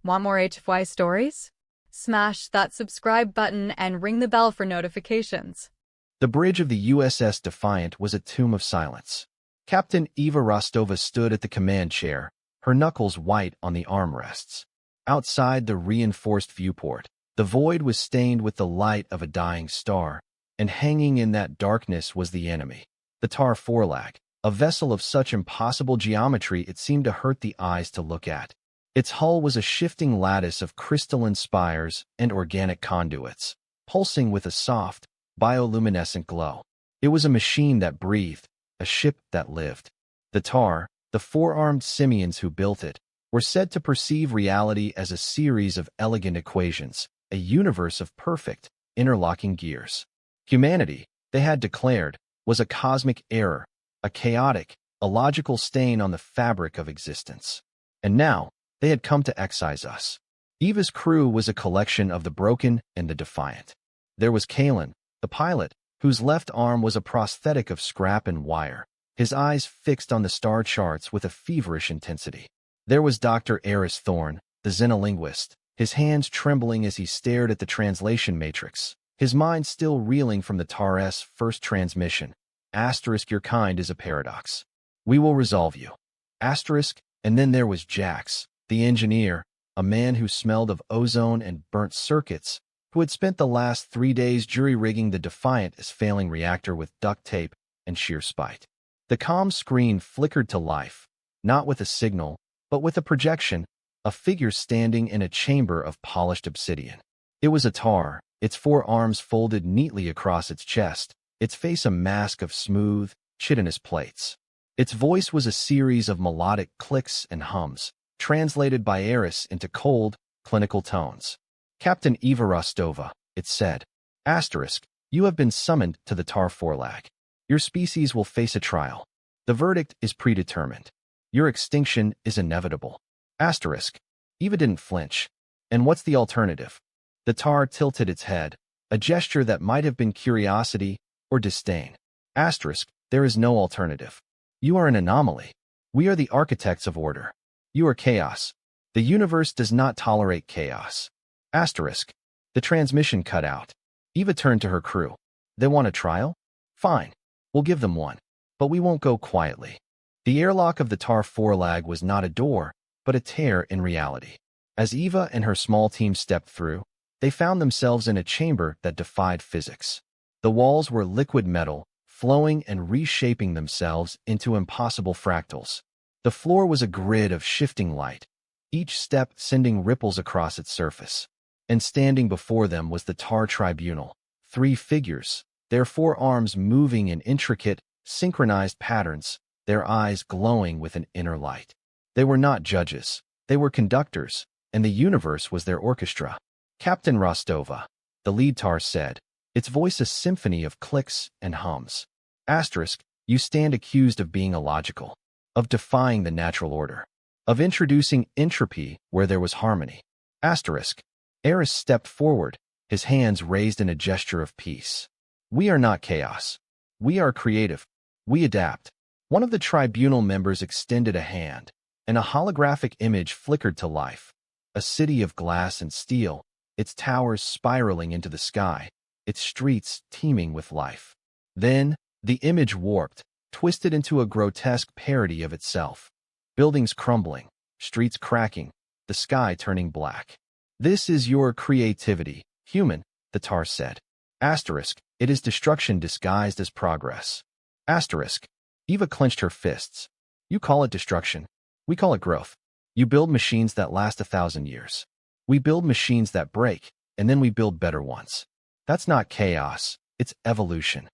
Want more HFY stories? Smash that subscribe button and ring the bell for notifications. The bridge of the USS Defiant was a tomb of silence. Captain Eva Rostova stood at the command chair, her knuckles white on the armrests. Outside the reinforced viewport, the void was stained with the light of a dying star, and hanging in that darkness was the enemy, the Tar Forlag, a vessel of such impossible geometry it seemed to hurt the eyes to look at. Its hull was a shifting lattice of crystalline spires and organic conduits, pulsing with a soft, bioluminescent glow. It was a machine that breathed, a ship that lived. The Tar, the four-armed simians who built it, were said to perceive reality as a series of elegant equations, a universe of perfect, interlocking gears. Humanity, they had declared, was a cosmic error, a chaotic, illogical stain on the fabric of existence. And now, they had come to excise us. Eva's crew was a collection of the broken and the defiant. There was Kalen, the pilot, whose left arm was a prosthetic of scrap and wire, his eyes fixed on the star charts with a feverish intensity. There was Dr. Eris Thorne, the xenolinguist, his hands trembling as he stared at the translation matrix, his mind still reeling from the TAR's first transmission. Asterisk, your kind is a paradox. We will resolve you. Asterisk, and then there was Jax, the engineer, a man who smelled of ozone and burnt circuits, who had spent the last 3 days jury-rigging the Defiant's failing reactor with duct tape and sheer spite. The comm screen flickered to life, not with a signal, but with a projection, a figure standing in a chamber of polished obsidian. It was a Tar, its four arms folded neatly across its chest, its face a mask of smooth, chitinous plates. Its voice was a series of melodic clicks and hums, translated by Eris into cold, clinical tones. Captain Eva Rostova, it said. Asterisk, you have been summoned to the Tar Forlag. Your species will face a trial. The verdict is predetermined. Your extinction is inevitable. Asterisk. Eva didn't flinch. And what's the alternative? The Tar tilted its head, a gesture that might have been curiosity or disdain. Asterisk, there is no alternative. You are an anomaly. We are the architects of order. You are chaos. The universe does not tolerate chaos. Asterisk. The transmission cut out. Eva turned to her crew. They want a trial? Fine. We'll give them one. But we won't go quietly. The airlock of the Tar Forlag was not a door, but a tear in reality. As Eva and her small team stepped through, they found themselves in a chamber that defied physics. The walls were liquid metal, flowing and reshaping themselves into impossible fractals. The floor was a grid of shifting light, each step sending ripples across its surface. And standing before them was the Tar Tribunal, 3 figures, their 4 arms moving in intricate, synchronized patterns, their eyes glowing with an inner light. They were not judges, they were conductors, and the universe was their orchestra. Captain Rostova, the lead Tar said, its voice a symphony of clicks and hums. Asterisk, you stand accused of being illogical, of defying the natural order, of introducing entropy where there was harmony. Asterisk. Eris stepped forward, his hands raised in a gesture of peace. We are not chaos. We are creative. We adapt. One of the tribunal members extended a hand, and a holographic image flickered to life. A city of glass and steel, its towers spiraling into the sky, its streets teeming with life. Then, the image warped, twisted into a grotesque parody of itself. Buildings crumbling, streets cracking, the sky turning black. This is your creativity, human, the Tar said. Asterisk, it is destruction disguised as progress. Asterisk. Eva clenched her fists. You call it destruction. We call it growth. You build machines that last 1,000 years. We build machines that break, and then we build better ones. That's not chaos, it's evolution.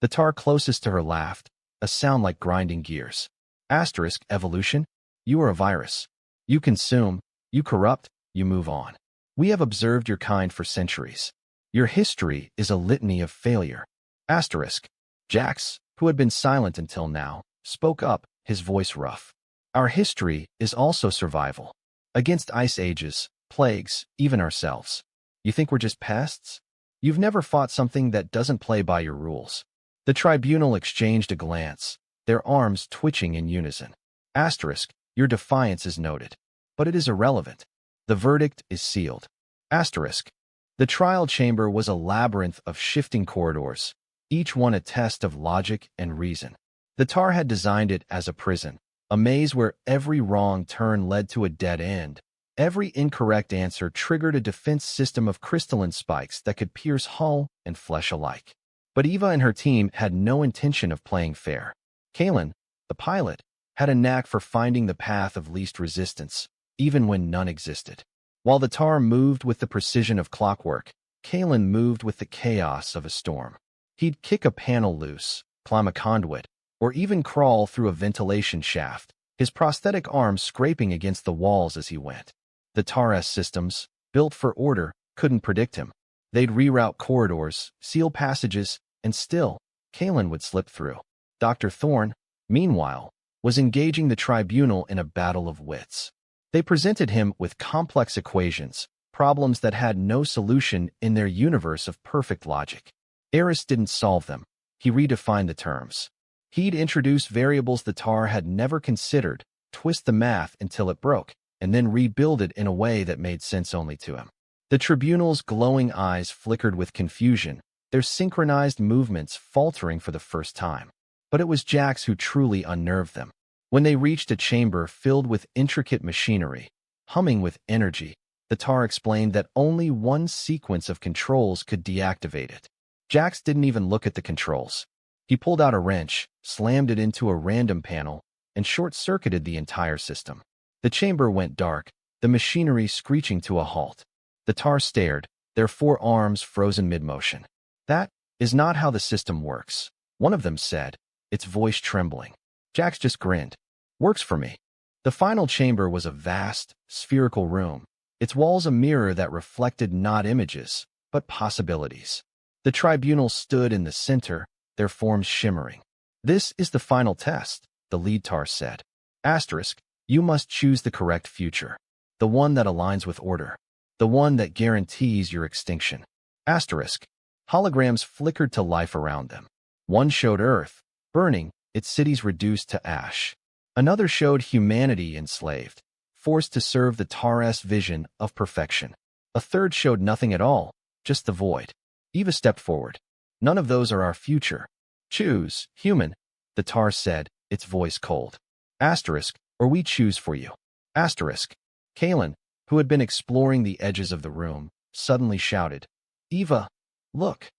The Tar closest to her laughed, a sound like grinding gears. Asterisk, evolution? You are a virus. You consume, you corrupt, you move on. We have observed your kind for centuries. Your history is a litany of failure. Asterisk. Jax, who had been silent until now, spoke up, his voice rough. Our history is also survival. Against ice ages, plagues, even ourselves. You think we're just pests? You've never fought something that doesn't play by your rules. The tribunal exchanged a glance, their arms twitching in unison. Asterisk, your defiance is noted. But it is irrelevant. The verdict is sealed. Asterisk. The trial chamber was a labyrinth of shifting corridors, each one a test of logic and reason. The Tar had designed it as a prison, a maze where every wrong turn led to a dead end. Every incorrect answer triggered a defense system of crystalline spikes that could pierce hull and flesh alike. But Eva and her team had no intention of playing fair. Kalen, the pilot, had a knack for finding the path of least resistance, even when none existed. While the Tar moved with the precision of clockwork, Kalen moved with the chaos of a storm. He'd kick a panel loose, climb a conduit, or even crawl through a ventilation shaft, his prosthetic arms scraping against the walls as he went. The Tar's systems, built for order, couldn't predict him. They'd reroute corridors, seal passages, and still, Kalen would slip through. Dr. Thorne, meanwhile, was engaging the tribunal in a battle of wits. They presented him with complex equations, problems that had no solution in their universe of perfect logic. Eris didn't solve them. He redefined the terms. He'd introduce variables the Tar had never considered, twist the math until it broke, and then rebuild it in a way that made sense only to him. The tribunal's glowing eyes flickered with confusion, their synchronized movements faltering for the first time. But it was Jax who truly unnerved them. When they reached a chamber filled with intricate machinery, humming with energy, the Tar explained that only one sequence of controls could deactivate it. Jax didn't even look at the controls. He pulled out a wrench, slammed it into a random panel, and short-circuited the entire system. The chamber went dark, the machinery screeching to a halt. The Tar stared, their four arms frozen mid-motion. "That is not how the system works," one of them said, its voice trembling. Jax just grinned. "Works for me." The final chamber was a vast, spherical room, its walls a mirror that reflected not images, but possibilities. The tribunal stood in the center, their forms shimmering. "This is the final test," the lead Tar said. Asterisk, "You must choose the correct future. The one that aligns with order. The one that guarantees your extinction." Asterisk. Holograms flickered to life around them. One showed Earth, burning, its cities reduced to ash. Another showed humanity enslaved, forced to serve the Tar's vision of perfection. A third showed nothing at all, just the void. Eva stepped forward. "None of those are our future. Choose, human," the Tar said, its voice cold. Asterisk, "Or we choose for you." Asterisk. Kalen, who had been exploring the edges of the room, suddenly shouted, "Eva, look."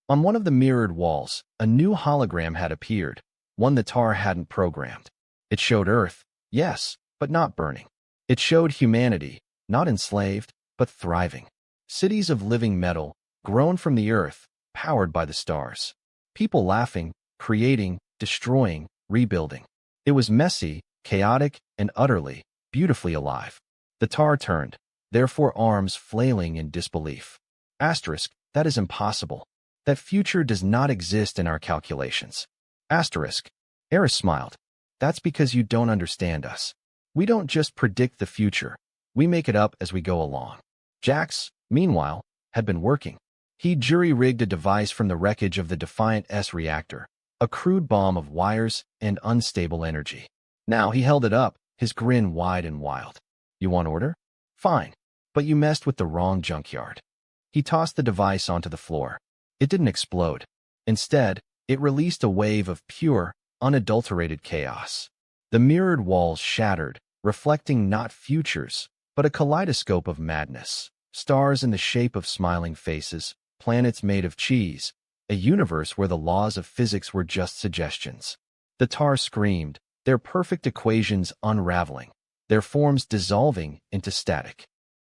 On one of the mirrored walls, a new hologram had appeared, one the Tar hadn't programmed. It showed Earth, yes, but not burning. It showed humanity, not enslaved, but thriving. Cities of living metal, grown from the Earth, powered by the stars. People laughing, creating, destroying, rebuilding. It was messy, chaotic, and utterly, beautifully alive. The Tar turned, their four arms flailing in disbelief. Asterisk, "That is impossible. That future does not exist in our calculations." Asterisk. Eris smiled. "That's because you don't understand us. We don't just predict the future. We make it up as we go along." Jax, meanwhile, had been working. He jury-rigged a device from the wreckage of the Defiant-S reactor, a crude bomb of wires and unstable energy. Now he held it up, his grin wide and wild. "You want order? Fine. But you messed with the wrong junkyard." He tossed the device onto the floor. It didn't explode. Instead, it released a wave of pure, unadulterated chaos. The mirrored walls shattered, reflecting not futures, but a kaleidoscope of madness. Stars in the shape of smiling faces, planets made of cheese, a universe where the laws of physics were just suggestions. The Tar screamed, their perfect equations unraveling, their forms dissolving into static.